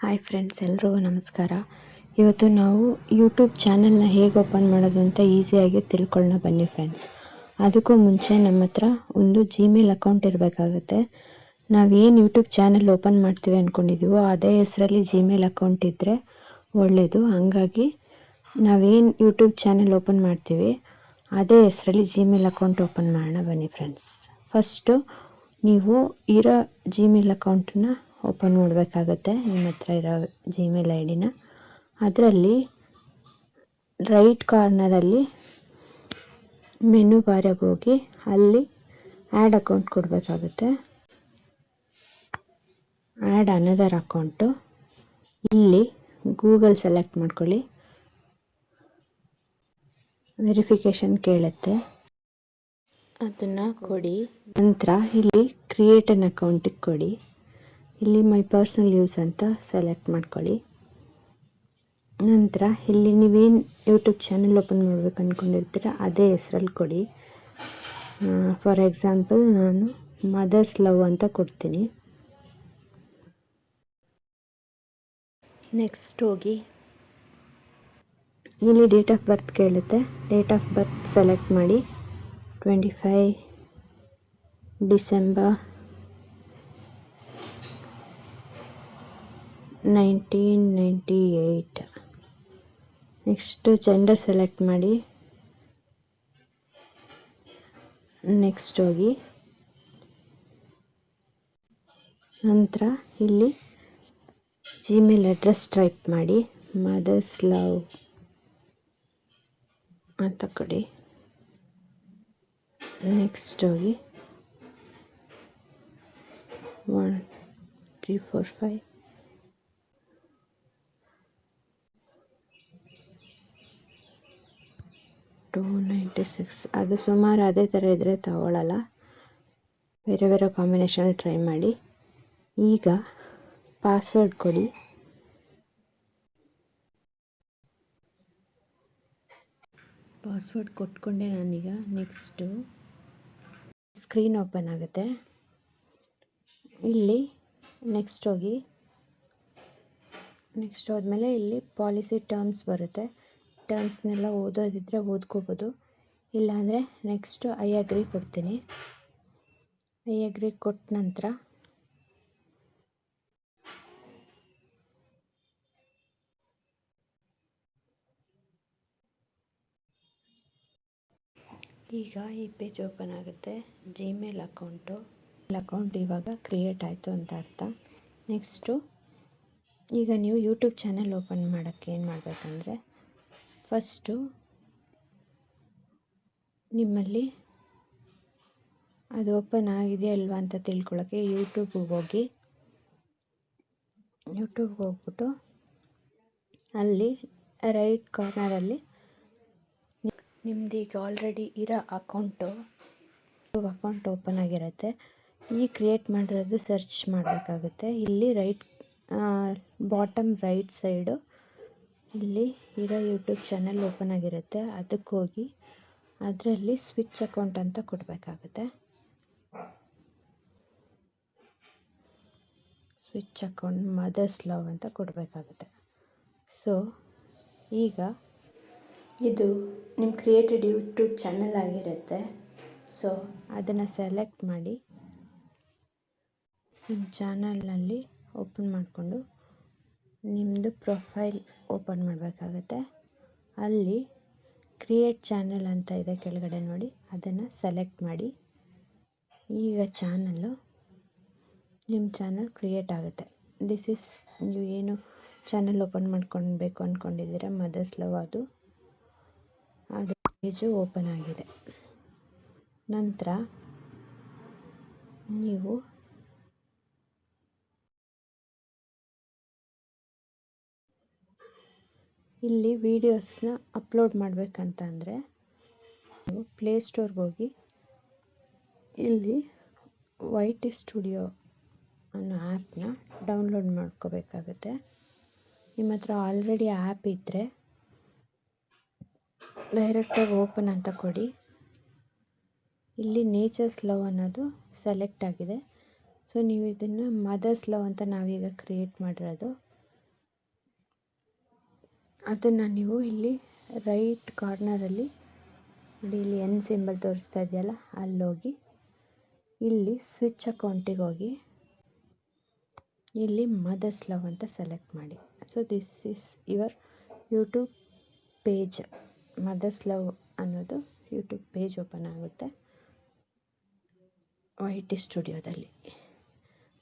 Hi friends, ಎಲ್ರಿಗೂ ನಮಸ್ಕಾರ. ಇವತ್ತು ನಾವು ಯೂಟ್ಯೂಬ್ ಚಾನಲ್ನ ಹೇಗೆ ಓಪನ್ ಮಾಡೋದು ಅಂತ ಈಸಿಯಾಗಿ ತಿಳ್ಕೊಳ್ಳೋಣ ಬನ್ನಿ ಫ್ರೆಂಡ್ಸ್. ಅದಕ್ಕೂ ಮುಂಚೆ ನಮ್ಮ ಹತ್ರ ಒಂದು ಜಿಮೇಲ್ ಅಕೌಂಟ್ ಇರಬೇಕಾಗುತ್ತೆ. ನಾವೇನು ಯೂಟ್ಯೂಬ್ ಚಾನಲ್ ಓಪನ್ ಮಾಡ್ತೀವಿ ಅಂದ್ಕೊಂಡಿದ್ದೀವೋ ಅದೇ ಹೆಸರಲ್ಲಿ ಜಿಮೇಲ್ ಅಕೌಂಟ್ ಇದ್ದರೆ ಒಳ್ಳೆಯದು. ಹಾಗಾಗಿ ನಾವೇನು ಯೂಟ್ಯೂಬ್ ಚಾನಲ್ ಓಪನ್ ಮಾಡ್ತೀವಿ ಅದೇ ಹೆಸರಲ್ಲಿ ಜಿಮೇಲ್ ಅಕೌಂಟ್ ಓಪನ್ ಮಾಡೋಣ ಬನ್ನಿ ಫ್ರೆಂಡ್ಸ್. ಫಸ್ಟು ನೀವು ಇರೋ ಜಿಮೇಲ್ ಅಕೌಂಟನ್ನ ಓಪನ್ ಮಾಡಬೇಕಾಗತ್ತೆ. ನಿಮ್ಮ ಹತ್ರ ಇರೋ ಜಿಮೇಲ್ ಐ ಡಿನ ಅದರಲ್ಲಿ ರೈಟ್ ಕಾರ್ನರಲ್ಲಿ ಮೆನು ಬಾರಿಗೆ ಹೋಗಿ ಅಲ್ಲಿ ಆ್ಯಡ್ ಅಕೌಂಟ್ ಕೊಡಬೇಕಾಗುತ್ತೆ. ಆ್ಯಡ್ ಅನದರ್ ಅಕೌಂಟು, ಇಲ್ಲಿ ಗೂಗಲ್ ಸೆಲೆಕ್ಟ್ ಮಾಡ್ಕೊಳ್ಳಿ. ವೆರಿಫಿಕೇಷನ್ ಕೇಳುತ್ತೆ, ಅದನ್ನು ಕೊಡಿ. ನಂತರ ಇಲ್ಲಿ ಕ್ರಿಯೇಟ್ ಅನ್ ಅಕೌಂಟಿಗೆ ಕೊಡಿ. ಇಲ್ಲಿ ಮೈ ಪರ್ಸನಲ್ ಯೂಸ್ ಅಂತ ಸೆಲೆಕ್ಟ್ ಮಾಡ್ಕೊಳ್ಳಿ. ನಂತರ ಇಲ್ಲಿ ನೀವೇನು ಯೂಟ್ಯೂಬ್ ಚಾನಲ್ ಓಪನ್ ಮಾಡ್ಬೇಕು ಅಂದ್ಕೊಂಡಿರ್ತೀರ ಅದೇ ಹೆಸರಲ್ಲಿ ಕೊಡಿ. ಫಾರ್ ಎಕ್ಸಾಂಪಲ್ ನಾನು ಮದರ್ಸ್ ಲವ್ ಅಂತ ಕೊಡ್ತೀನಿ. ನೆಕ್ಸ್ಟ್ ಹೋಗಿ ಇಲ್ಲಿ ಡೇಟ್ ಆಫ್ ಬರ್ತ್ ಕೇಳುತ್ತೆ. ಡೇಟ್ ಆಫ್ ಬರ್ತ್ ಸೆಲೆಕ್ಟ್ ಮಾಡಿ. 25 ಡಿಸೆಂಬರ್ 1998. ನೆಕ್ಸ್ಟ್ ಜೆಂಡರ್ ಸೆಲೆಕ್ಟ್ ಮಾಡಿ. ನೆಕ್ಸ್ಟ್ ಹೋಗಿ ನಂತರ ಇಲ್ಲಿ ಜಿಮೇಲ್ ಅಡ್ರೆಸ್ ಟೈಪ್ ಮಾಡಿ. ಮದರ್ಸ್ ಲವ್ ಅಂತ ಕೊಡಿ. ನೆಕ್ಸ್ಟ್ ಹೋಗಿ 1 3 4 5 296. ಅದು ಸುಮಾರು ಅದೇ ಥರ ಇದ್ದರೆ ತಗೊಳ್ಳಲ್ಲ, ಬೇರೆ ಬೇರೆ ಕಾಂಬಿನೇಷನ್ ಟ್ರೈ ಮಾಡಿ. ಈಗ ಪಾಸ್ವರ್ಡ್ ಕೊಡಿ. ಪಾಸ್ವರ್ಡ್ ಕೊಟ್ಕೊಂಡೆ ನಾನೀಗ. ನೆಕ್ಸ್ಟು ಸ್ಕ್ರೀನ್ ಓಪನ್ ಆಗುತ್ತೆ. ಇಲ್ಲಿ ನೆಕ್ಸ್ಟ್ ಹೋಗಿ ನೆಕ್ಸ್ಟ್ ಹೋದ್ಮೇಲೆ ಇಲ್ಲಿ ಪಾಲಿಸಿ ಟರ್ಮ್ಸ್ ಬರುತ್ತೆ. ಟರ್ಮ್ಸ್ನೆಲ್ಲ ಓದೋದಿದ್ರೆ ಓದ್ಕೋಬೋದು, ಇಲ್ಲಾಂದರೆ ನೆಕ್ಸ್ಟು ಐ ಅಗ್ರಿ ಕೊಡ್ತೀನಿ. ಐ ಅಗ್ರಿ ಕೊಟ್ಟ ನಂತರ ಈಗ ಈ ಪೇಜ್ ಓಪನ್ ಆಗುತ್ತೆ. ಜಿಮೇಲ್ ಅಕೌಂಟ್ ಇವಾಗ ಕ್ರಿಯೇಟ್ ಆಯಿತು ಅಂತ ಅರ್ಥ. ನೆಕ್ಸ್ಟು ಈಗ ನೀವು ಯೂಟ್ಯೂಬ್ ಚಾನಲ್ ಓಪನ್ ಮಾಡೋಕ್ಕೆ ಏನು ಮಾಡಬೇಕಂದ್ರೆ, ಫಸ್ಟು ನಿಮ್ಮಲ್ಲಿ ಅದು ಓಪನ್ ಆಗಿದೆ ಅಲ್ವಾ ಅಂತ ತಿಳ್ಕೊಳ್ಳೋಕ್ಕೆ ಯೂಟ್ಯೂಬ್ಗೆ ಹೋಗ್ಬಿಟ್ಟು ಅಲ್ಲಿ ರೈಟ್ ಕಾರ್ನರಲ್ಲಿ ನಿಮ್ಮದೀಗ ಆಲ್ರೆಡಿ ಇರೋ ಅಕೌಂಟ್ ಓಪನ್ ಆಗಿರುತ್ತೆ. ಈ ಕ್ರಿಯೇಟ್ ಮಾಡಿರೋದು ಸರ್ಚ್ ಮಾಡಬೇಕಾಗುತ್ತೆ. ಇಲ್ಲಿ ಬಾಟಮ್ ರೈಟ್ ಸೈಡು ಇಲ್ಲಿ ಇರೋ ಯೂಟ್ಯೂಬ್ ಚಾನಲ್ ಓಪನ್ ಆಗಿರುತ್ತೆ. ಅದಕ್ಕೆ ಹೋಗಿ ಅದರಲ್ಲಿ ಸ್ವಿಚ್ ಅಕೌಂಟ್ ಅಂತ ಕೊಡಬೇಕಾಗುತ್ತೆ. ಸ್ವಿಚ್ ಅಕೌಂಟ್ ಮದರ್ಸ್ ಲವ್ ಅಂತ ಕೊಡಬೇಕಾಗುತ್ತೆ. ಸೊ ಈಗ ಇದು ನಿಮ್ಮ ಕ್ರಿಯೇಟೆಡ್ ಯೂಟ್ಯೂಬ್ ಚಾನಲ್ ಆಗಿರುತ್ತೆ. ಸೊ ಅದನ್ನು ಸೆಲೆಕ್ಟ್ ಮಾಡಿ ನಿಮ್ಮ ಚಾನಲ್ನಲ್ಲಿ ಓಪನ್ ಮಾಡಿಕೊಂಡು ನಿಮ್ಮದು ಪ್ರೊಫೈಲ್ ಓಪನ್ ಮಾಡಬೇಕಾಗುತ್ತೆ. ಅಲ್ಲಿ ಕ್ರಿಯೇಟ್ ಚಾನಲ್ ಅಂತ ಇದೆ ಕೆಳಗಡೆ ನೋಡಿ, ಅದನ್ನು ಸೆಲೆಕ್ಟ್ ಮಾಡಿ. ಈಗ ನಿಮ್ಮ ಚಾನಲ್ ಕ್ರಿಯೇಟ್ ಆಗುತ್ತೆ. ನೀವು ಏನು ಚಾನಲ್ ಓಪನ್ ಮಾಡ್ಕೊಳ್ಬೇಕು ಅಂದ್ಕೊಂಡಿದ್ದೀರ ಮದರ್ಸ್ ಲವ್ ಅದು ಪೇಜು ಓಪನ್ ಆಗಿದೆ. ನಂತರ ನೀವು ಇಲ್ಲಿ ವಿಡಿಯೋಸ್ನ ಅಪ್ಲೋಡ್ ಮಾಡಬೇಕಂತ ಅಂದರೆ ನೀವು ಪ್ಲೇಸ್ಟೋರ್ಗೆ ಹೋಗಿ ಇಲ್ಲಿ YT ಸ್ಟುಡಿಯೋ ಅನ್ನೋ ಆ್ಯಪ್ನ ಡೌನ್ಲೋಡ್ ಮಾಡ್ಕೋಬೇಕಾಗುತ್ತೆ. ನಿಮ್ಮ ಹತ್ರ ಆಲ್ರೆಡಿ ಆ್ಯಪ್ ಇದ್ದರೆ ಡೈರೆಕ್ಟಾಗಿ ಓಪನ್ ಅಂತ ಕೊಡಿ. ಇಲ್ಲಿ ನೇಚರ್ಸ್ ಲವ್ ಅನ್ನೋದು ಸೆಲೆಕ್ಟ್ ಆಗಿದೆ. ಸೊ ನೀವು ಇದನ್ನು ಮದರ್ಸ್ ಲವ್ ಅಂತ ನಾವೀಗ ಕ್ರಿಯೇಟ್ ಮಾಡಿರೋದು. ಅದನ್ನು ನೀವು ಇಲ್ಲಿ ರೈಟ್ ಕಾರ್ನರಲ್ಲಿ ನೋಡಿ, ಇಲ್ಲಿ ಎನ್ ಸಿಂಬಲ್ ತೋರಿಸ್ತಾ ಇದೆಯಲ್ಲ, ಅಲ್ಲೋಗಿ ಇಲ್ಲಿ ಸ್ವಿಚ್ ಅಕೌಂಟಿಗೆ ಹೋಗಿ ಇಲ್ಲಿ ಮದರ್ಸ್ ಲವ್ ಅಂತ ಸೆಲೆಕ್ಟ್ ಮಾಡಿ. So this is your YouTube page. Mother's love ಅನ್ನೋದು ಯೂಟ್ಯೂಬ್ ಪೇಜ್ ಓಪನ್ ಆಗುತ್ತೆ YT ಸ್ಟುಡಿಯೋದಲ್ಲಿ.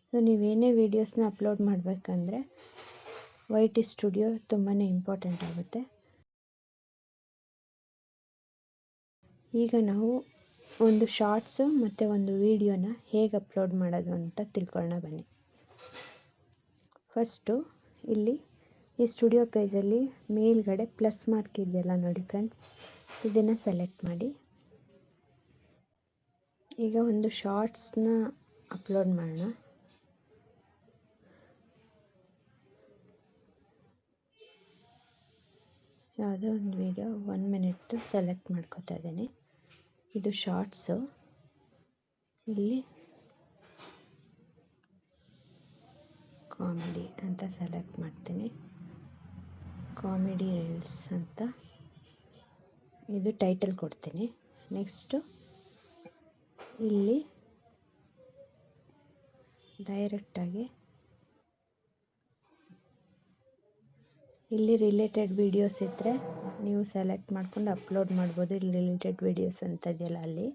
ಸೊ ನೀವೇನೇ ವೀಡಿಯೋಸ್ನ ಅಪ್ಲೋಡ್ ಮಾಡಬೇಕಂದ್ರೆ YT ಸ್ಟುಡಿಯೋ ತುಂಬಾ ಇಂಪಾರ್ಟೆಂಟ್ ಆಗುತ್ತೆ. ಈಗ ನಾವು ಒಂದು ಶಾರ್ಟ್ಸು ಮತ್ತು ಒಂದು ವಿಡಿಯೋನ ಹೇಗೆ ಅಪ್ಲೋಡ್ ಮಾಡೋದು ಅಂತ ತಿಳ್ಕೊಳ್ಳೋಣ ಬನ್ನಿ. ಫಸ್ಟು ಇಲ್ಲಿ ಈ ಸ್ಟುಡಿಯೋ ಪೇಜಲ್ಲಿ ಮೇಲ್ಗಡೆ ಪ್ಲಸ್ ಮಾರ್ಕ್ ಇದೆಯಲ್ಲ ನೋಡಿ ಫ್ರೆಂಡ್ಸ್, ಇದನ್ನು ಸೆಲೆಕ್ಟ್ ಮಾಡಿ. ಈಗ ಒಂದು ಶಾರ್ಟ್ಸ್ನ ಅಪ್ಲೋಡ್ ಮಾಡೋಣ. ಯಾವುದೋ ಒಂದು ವಿಡಿಯೋ 1 ಮಿನಿಟ್ದು ಸೆಲೆಕ್ಟ್ ಮಾಡ್ಕೋತಾ ಇದ್ದೀನಿ. ಇದು ಶಾರ್ಟ್ಸು. ಇಲ್ಲಿ ಕಾಮಿಡಿ ಅಂತ ಸೆಲೆಕ್ಟ್ ಮಾಡ್ತೀನಿ. ಕಾಮಿಡಿ ರೀಲ್ಸ್ ಅಂತ ಇದು ಟೈಟಲ್ ಕೊಡ್ತೀನಿ. ನೆಕ್ಸ್ಟು ಇಲ್ಲಿ ಡೈರೆಕ್ಟಾಗಿ ಇಲ್ಲಿ ರಿಲೇಟೆಡ್ ವೀಡಿಯೋಸ್ ಇದ್ದರೆ ನೀವು ಸೆಲೆಕ್ಟ್ ಮಾಡ್ಕೊಂಡು ಅಪ್ಲೋಡ್ ಮಾಡ್ಬೋದು. ಇಲ್ಲಿ ರಿಲೇಟೆಡ್ ವೀಡಿಯೋಸ್ ಅಂತ ಇದೆಯಲ್ಲ, ಅಲ್ಲಿ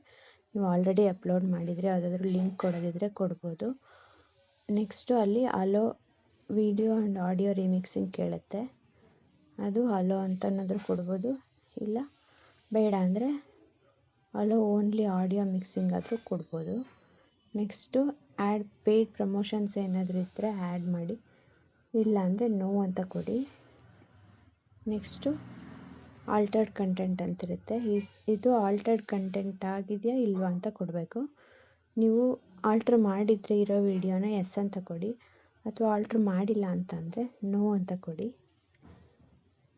ನೀವು ಆಲ್ರೆಡಿ ಅಪ್ಲೋಡ್ ಮಾಡಿದರೆ ಯಾವುದಾದ್ರೂ ಲಿಂಕ್ ಕೊಡೋದಿದ್ರೆ ಕೊಡ್ಬೋದು. ನೆಕ್ಸ್ಟು ಅಲ್ಲಿ ಅಲೋ ವಿಡಿಯೋ ಆ್ಯಂಡ್ ಆಡಿಯೋ ರಿಮಿಕ್ಸಿಂಗ್ ಕೇಳುತ್ತೆ, ಅದು ಅಲೋ ಅಂತ ಏನಾದರೂ ಕೊಡ್ಬೋದು. ಇಲ್ಲ ಬೇಡ ಅಂದರೆ ಅಲೋ ಓನ್ಲಿ ಆಡಿಯೋ ಮಿಕ್ಸಿಂಗ್ ಆದರೂ ಕೊಡ್ಬೋದು. ನೆಕ್ಸ್ಟು ಆ್ಯಡ್ ಪೇಯ್ಡ್ ಪ್ರಮೋಷನ್ಸ್ ಏನಾದರೂ ಇದ್ದರೆ ಆ್ಯಡ್ ಮಾಡಿ, ಇಲ್ಲ ಅಂದರೆ ನೋ ಅಂತ ಕೊಡಿ. ನೆಕ್ಸ್ಟು ಆಲ್ಟರ್ಡ್ ಕಂಟೆಂಟ್ ಅಂತಿರುತ್ತೆ. ಇದು ಆಲ್ಟರ್ಡ್ ಕಂಟೆಂಟ್ ಆಗಿದೆಯಾ ಇಲ್ವಾ ಅಂತ ಕೊಡಬೇಕು. ನೀವು ಆಲ್ಟ್ರ್ ಮಾಡಿದರೆ ಇರೋ ವಿಡಿಯೋನ ಎಸ್ ಅಂತ ಕೊಡಿ, ಅಥವಾ ಆಲ್ಟ್ರ್ ಮಾಡಿಲ್ಲ ಅಂತಂದರೆ ನೋ ಅಂತ ಕೊಡಿ.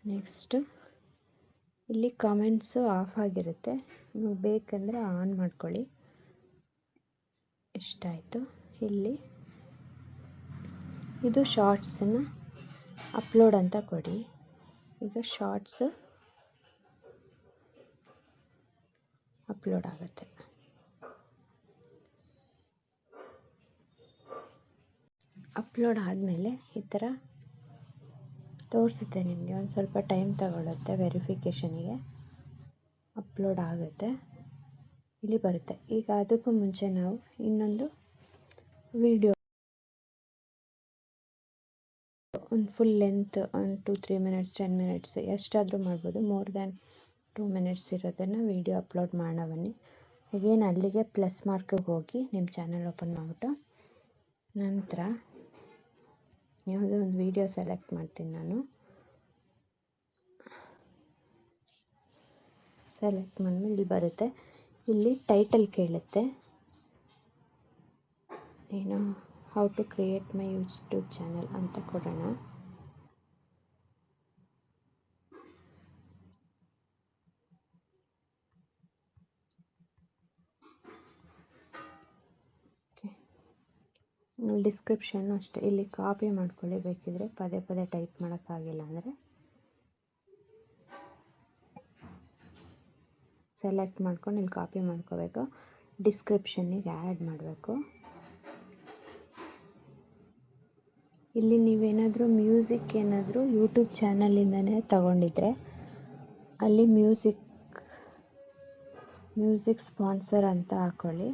ನೆಕ್ಸ್ಟು ಇಲ್ಲಿ ಕಾಮೆಂಟ್ಸು ಆಫ್ ಆಗಿರುತ್ತೆ, ನೀವು ಬೇಕಂದರೆ ಆನ್ ಮಾಡ್ಕೊಳ್ಳಿ. ಇಷ್ಟ ಆಯಿತು. ಇಲ್ಲಿ ಇದು ಶಾರ್ಟ್ಸನ್ನು ಅಪ್ಲೋಡ್ ಅಂತ ಕೊಡಿ. ಈಗ ಶಾರ್ಟ್ಸ್ ಅಪ್ಲೋಡ್ ಆಗುತ್ತೆ. ಅಪ್ಲೋಡ್ ಆದಮೇಲೆ ಈ ಥರ ತೋರಿಸುತ್ತೆ ನಿಮಗೆ. ಒಂದು ಸ್ವಲ್ಪ ಟೈಮ್ ತಗೊಳ್ಳುತ್ತೆ ವೆರಿಫಿಕೇಷನಿಗೆ. ಅಪ್ಲೋಡ್ ಆಗುತ್ತೆ, ಇಲ್ಲಿ ಬರುತ್ತೆ. ಈಗ ಅದಕ್ಕೂ ಮುಂಚೆ ನಾವು ಇನ್ನೊಂದು ವಿಡಿಯೋ ಒಂದು ಫುಲ್ ಲೆಂತ್ ಒಂದು 2-3 ಮಿನಿಟ್ಸ್ 10 ಮಿನಿಟ್ಸ್ ಎಷ್ಟಾದರೂ ಮಾಡ್ಬೋದು. ಮೋರ್ ದ್ಯಾನ್ 2 ಮಿನಿಟ್ಸ್ ಇರೋದನ್ನು ವಿಡಿಯೋ ಅಪ್ಲೋಡ್ ಮಾಡೋಣ ಬನ್ನಿ. ಈಗೇನು ಅಲ್ಲಿಗೆ ಪ್ಲಸ್ ಮಾರ್ಕಿಗೆ ಹೋಗಿ ನಿಮ್ಮ ಚಾನಲ್ ಓಪನ್ ಮಾಡಿಬಿಟ್ಟು ನಂತರ ಯಾವುದೋ ಒಂದು ವಿಡಿಯೋ ಸೆಲೆಕ್ಟ್ ಮಾಡ್ತೀನಿ. ನಾನು ಸೆಲೆಕ್ಟ್ ಮಾಡಿದ್ಮೇಲೆ ಇಲ್ಲಿ ಬರುತ್ತೆ, ಇಲ್ಲಿ ಟೈಟಲ್ ಕೇಳುತ್ತೆ. ಏನು how to create my YouTube channel ಅಂತ ಕೊಡೋಣ. ಡಿಸ್ಕ್ರಿಪ್ಷನ್ನು ಅಷ್ಟೇ ಇಲ್ಲಿ ಕಾಪಿ ಮಾಡ್ಕೊಳ್ಳಿ. ಬೇಕಿದ್ರೆ ಪದೇ ಪದೇ ಟೈಪ್ ಮಾಡೋಕ್ಕಾಗಿಲ್ಲ ಅಂದರೆ ಸೆಲೆಕ್ಟ್ ಮಾಡ್ಕೊಂಡು ಇಲ್ಲಿ ಕಾಪಿ ಮಾಡ್ಕೋಬೇಕು. ಡಿಸ್ಕ್ರಿಪ್ಷನ್ನಿಗೆ ಆ್ಯಡ್ ಮಾಡಬೇಕು. ಇಲ್ಲಿ ನೀವೇನಾದರೂ ಮ್ಯೂಸಿಕ್ ಏನಾದರೂ ಯೂಟ್ಯೂಬ್ ಚಾನಲಿಂದನೇ ತಗೊಂಡಿದ್ರೆ ಅಲ್ಲಿ ಮ್ಯೂಸಿಕ್ ಸ್ಪಾನ್ಸರ್ ಅಂತ ಹಾಕ್ಕೊಳ್ಳಿ.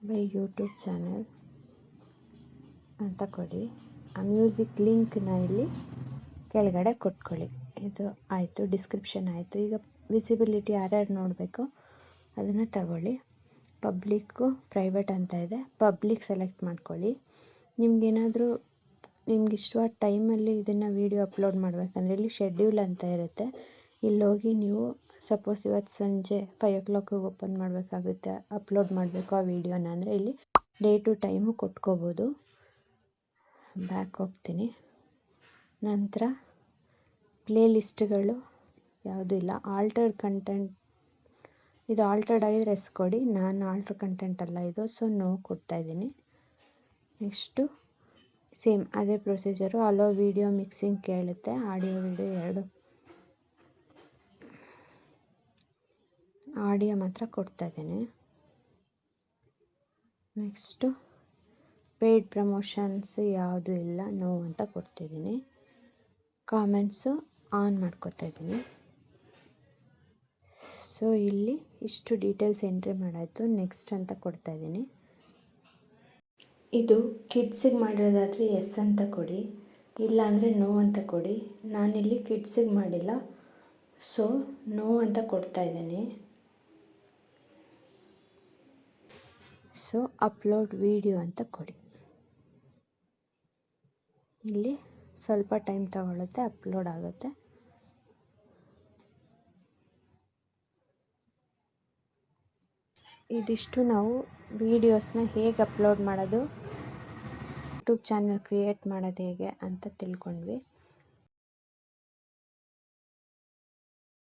ಬೈ ಯೂಟ್ಯೂಬ್ ಚಾನಲ್ ಅಂತ ಕೊಡಿ. ಆ ಮ್ಯೂಸಿಕ್ ಲಿಂಕ್ನ ಇಲ್ಲಿ ಕೆಳಗಡೆ ಕೊಟ್ಕೊಳ್ಳಿ. ಇದು ಆಯಿತು, ಡಿಸ್ಕ್ರಿಪ್ಷನ್ ಆಯಿತು. ಈಗ ವಿಸಿಬಿಲಿಟಿ ಯಾರ್ಯಾರು ನೋಡಬೇಕು ಅದನ್ನು ತಗೊಳ್ಳಿ. ಪಬ್ಲಿಕ್ಕು ಪ್ರೈವೇಟ್ ಅಂತ ಇದೆ, ಪಬ್ಲಿಕ್ ಸೆಲೆಕ್ಟ್ ಮಾಡ್ಕೊಳ್ಳಿ. ನಿಮ್ಗೇನಾದರೂ ನಿಮ್ಗೆ ಇಷ್ಟವಾದ ಟೈಮಲ್ಲಿ ಇದನ್ನು ವೀಡಿಯೋ ಅಪ್ಲೋಡ್ ಮಾಡಬೇಕಂದ್ರೆ ಇಲ್ಲಿ ಶೆಡ್ಯೂಲ್ ಅಂತ ಇರುತ್ತೆ. ಇಲ್ಲೋಗಿ ನೀವು ಸಪೋಸ್ ಇವತ್ತು ಸಂಜೆ 5 o'clock ಓಪನ್ ಮಾಡಬೇಕಾಗುತ್ತೆ, ಅಪ್ಲೋಡ್ ಮಾಡಬೇಕು ಆ ವಿಡಿಯೋನ ಅಂದರೆ ಇಲ್ಲಿ ಡೇಟು ಟೈಮು ಕೊಟ್ಕೋಬೋದು. ಬ್ಯಾಕ್ ಹೋಗ್ತೀನಿ. ನಂತರ ಪ್ಲೇ ಲಿಸ್ಟ್ಗಳು ಯಾವುದೂ ಇಲ್ಲ. ಆಲ್ಟರ್ಡ್ ಕಂಟೆಂಟ್, ಇದು ಆಲ್ಟರ್ಡ್ ಆಗಿದ್ರೆ ಎಸ್ ಕೊಡಿ. ನಾನು ಆಲ್ಟರ್ ಕಂಟೆಂಟ್ ಅಲ್ಲ ಇದು, ಸೊ ನೋ ಕೊಡ್ತಾಯಿದ್ದೀನಿ. ನೆಕ್ಸ್ಟು ಸೇಮ್ ಅದೇ ಪ್ರೊಸೀಜರು. ಅಲೋ ವಿಡಿಯೋ ಮಿಕ್ಸಿಂಗ್ ಕೇಳುತ್ತೆ, ಆಡಿಯೋ ವಿಡಿಯೋ ಎರಡು ಆಡಿಯೋ ಮಾತ್ರ ಕೊಡ್ತಾ ಇದ್ದೀನಿ. ನೆಕ್ಸ್ಟು ಪೇಯ್ಡ್ ಪ್ರಮೋಷನ್ಸ್ ಯಾವುದೂ ಇಲ್ಲ, ನೋ ಅಂತ ಕೊಡ್ತಿದ್ದೀನಿ. ಕಾಮೆಂಟ್ಸು ಆನ್ ಮಾಡ್ಕೊತಾ ಇದ್ದೀನಿ. ಸೊ ಇಲ್ಲಿ ಇಷ್ಟು ಡೀಟೇಲ್ಸ್ ಎಂಟ್ರಿ ಮಾಡಾಯಿತು. ನೆಕ್ಸ್ಟ್ ಅಂತ ಕೊಡ್ತಾ ಇದ್ದೀನಿ. ಇದು ಕಿಡ್ಸಿಗೆ ಮಾಡಿರೋದಾದರೆ ಎಸ್ ಅಂತ ಕೊಡಿ, ಇಲ್ಲ ಅಂದರೆ ನೋ ಅಂತ ಕೊಡಿ. ನಾನಿಲ್ಲಿ ಕಿಡ್ಸಿಗೆ ಮಾಡಿಲ್ಲ, ಸೊ ನೋ ಅಂತ ಕೊಡ್ತಾ ಇದ್ದೀನಿ. ಸೊ ಅಪ್ಲೋಡ್ ವಿಡಿಯೋ ಅಂತ ಕೊಡಿ. ಇಲ್ಲಿ ಸ್ವಲ್ಪ ಟೈಮ್ ತಗೊಳ್ಳುತ್ತೆ, ಅಪ್ಲೋಡ್ ಆಗುತ್ತೆ. ಇದಿಷ್ಟು ನಾವು ವಿಡಿಯೋಸ್ನ ಹೇಗೆ ಅಪ್ಲೋಡ್ ಮಾಡೋದು, ಯೂಟ್ಯೂಬ್ ಚಾನಲ್ ಕ್ರಿಯೇಟ್ ಮಾಡೋದು ಹೇಗೆ ಅಂತ ತಿಳ್ಕೊಂಡ್ವಿ.